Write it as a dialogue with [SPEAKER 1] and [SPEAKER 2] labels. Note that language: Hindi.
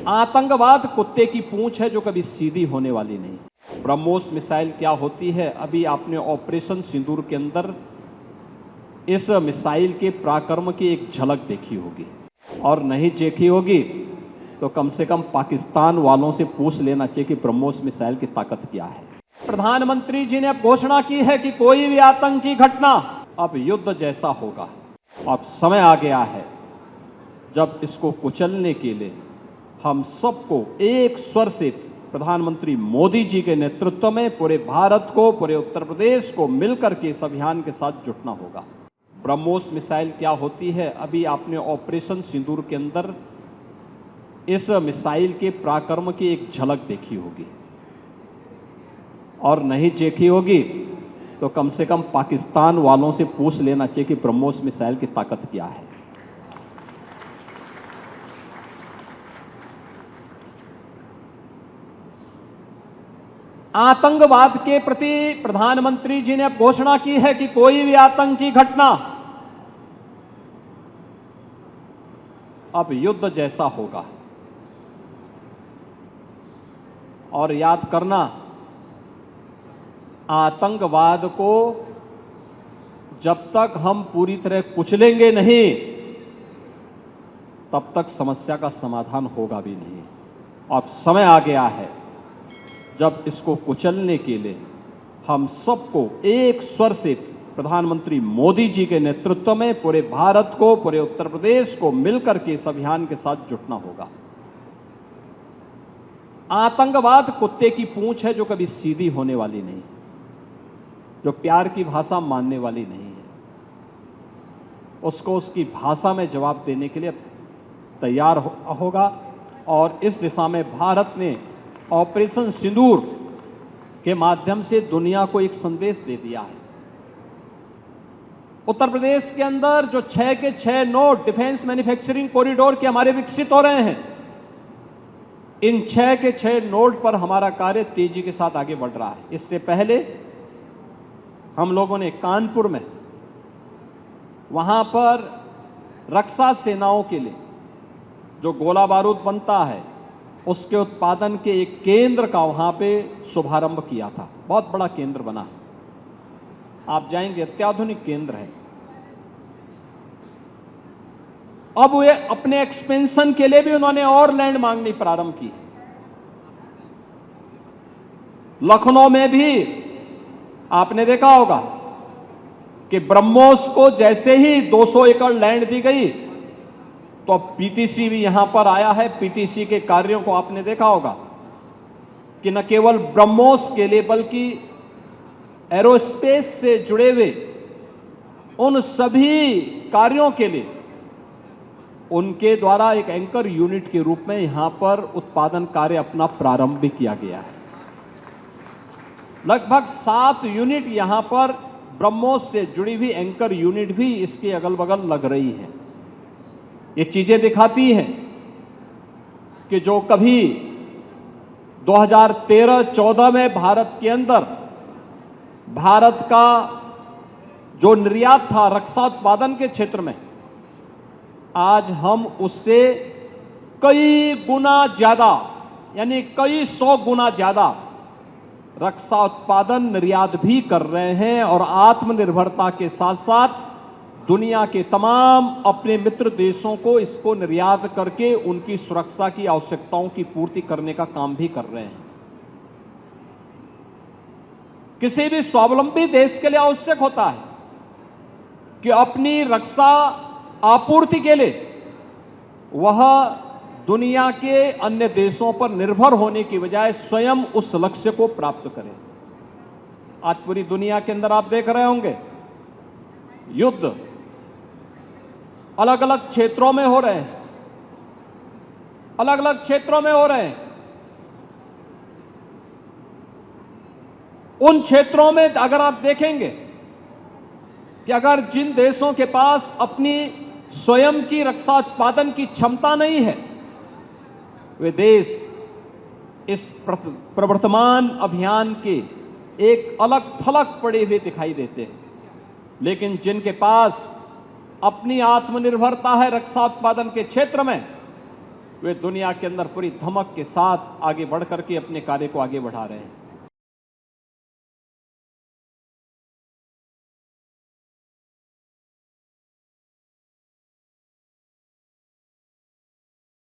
[SPEAKER 1] आतंकवाद कुत्ते की पूंछ है जो कभी सीधी होने वाली नहीं। ब्रह्मोस मिसाइल क्या होती है, अभी आपने ऑपरेशन सिंदूर के अंदर इस मिसाइल के पराक्रम की एक झलक देखी होगी, और नहीं देखी होगी तो कम से कम पाकिस्तान वालों से पूछ लेना चाहिए कि ब्रह्मोस मिसाइल की ताकत क्या है। प्रधानमंत्री जी ने अब घोषणा की है कि कोई भी आतंकी घटना अब युद्ध जैसा होगा। अब समय आ गया है जब इसको कुचलने के लिए हम सबको एक स्वर से प्रधानमंत्री मोदी जी के नेतृत्व में पूरे भारत को, पूरे उत्तर प्रदेश को मिलकर के इस अभियान के साथ जुटना होगा। ब्रह्मोस मिसाइल क्या होती है, अभी आपने ऑपरेशन सिंदूर के अंदर इस मिसाइल के पराक्रम की एक झलक देखी होगी, और नहीं देखी होगी तो कम से कम पाकिस्तान वालों से पूछ लेना चाहिए कि ब्रह्मोस मिसाइल की ताकत क्या है। आतंकवाद के प्रति प्रधानमंत्री जी ने अब घोषणा की है कि कोई भी आतंकी घटना अब युद्ध जैसा होगा। और याद करना, आतंकवाद को जब तक हम पूरी तरह कुचलेंगे नहीं तब तक समस्या का समाधान होगा भी नहीं। अब समय आ गया है जब इसको कुचलने के लिए हम सबको एक स्वर से प्रधानमंत्री मोदी जी के नेतृत्व में पूरे भारत को, पूरे उत्तर प्रदेश को मिलकर के इस अभियान के साथ जुटना होगा। आतंकवाद कुत्ते की पूंछ है जो कभी सीधी होने वाली नहीं, जो प्यार की भाषा मानने वाली नहीं है। उसको उसकी भाषा में जवाब देने के लिए तैयार होगा, और इस दिशा में भारत ने ऑपरेशन सिंदूर के माध्यम से दुनिया को एक संदेश दे दिया है। उत्तर प्रदेश के अंदर जो 6 के 6 नोड डिफेंस मैन्युफैक्चरिंग कॉरिडोर के हमारे विकसित हो रहे हैं, इन 6 के 6 नोड पर हमारा कार्य तेजी के साथ आगे बढ़ रहा है। इससे पहले हम लोगों ने कानपुर में, वहां पर रक्षा सेनाओं के लिए जो गोला बारूद बनता है उसके उत्पादन के एक केंद्र का वहां पे शुभारंभ किया था। बहुत बड़ा केंद्र बना है, आप जाएंगे, अत्याधुनिक केंद्र है। अब वे अपने एक्सपेंशन के लिए भी उन्होंने और लैंड मांगनी प्रारंभ की। लखनऊ में भी आपने देखा होगा कि ब्रह्मोस को जैसे ही 200 एकड़ लैंड दी गई तो अब पीटीसी भी यहां पर आया है। पीटीसी के कार्यों को आपने देखा होगा कि न केवल ब्रह्मोस के लिए बल्कि एरोस्पेस से जुड़े हुए उन सभी कार्यों के लिए उनके द्वारा एक एंकर यूनिट के रूप में यहां पर उत्पादन कार्य अपना प्रारंभ भी किया गया है। लगभग 7 यूनिट यहां पर ब्रह्मोस से जुड़ी हुई एंकर यूनिट भी इसके अगल बगल लग रही है। ये चीजें दिखाती हैं कि जो कभी 2013-14 में भारत के अंदर भारत का जो निर्यात था रक्षा उत्पादन के क्षेत्र में, आज हम उससे कई गुना ज्यादा, यानी कई 100 गुना ज्यादा रक्षा उत्पादन निर्यात भी कर रहे हैं, और आत्मनिर्भरता के साथ साथ दुनिया के तमाम अपने मित्र देशों को इसको निर्यात करके उनकी सुरक्षा की आवश्यकताओं की पूर्ति करने का काम भी कर रहे हैं। किसी भी स्वावलंबी देश के लिए आवश्यक होता है कि अपनी रक्षा आपूर्ति के लिए वह दुनिया के अन्य देशों पर निर्भर होने की बजाय स्वयं उस लक्ष्य को प्राप्त करे। आज पूरी दुनिया के अंदर आप देख रहे होंगे युद्ध अलग अलग क्षेत्रों में हो रहे हैं, अलग अलग क्षेत्रों में हो रहे हैं। उन क्षेत्रों में अगर आप देखेंगे कि अगर जिन देशों के पास अपनी स्वयं की रक्षा उत्पादन की क्षमता नहीं है, वे देश इस प्रवर्तमान अभियान के एक अलग थलग पड़े हुए दिखाई देते हैं। लेकिन जिनके पास अपनी आत्मनिर्भरता है रक्षा उत्पादन के क्षेत्र में, वे दुनिया के अंदर पूरी धमक के साथ आगे बढ़ करके अपने कार्य को आगे बढ़ा रहे हैं।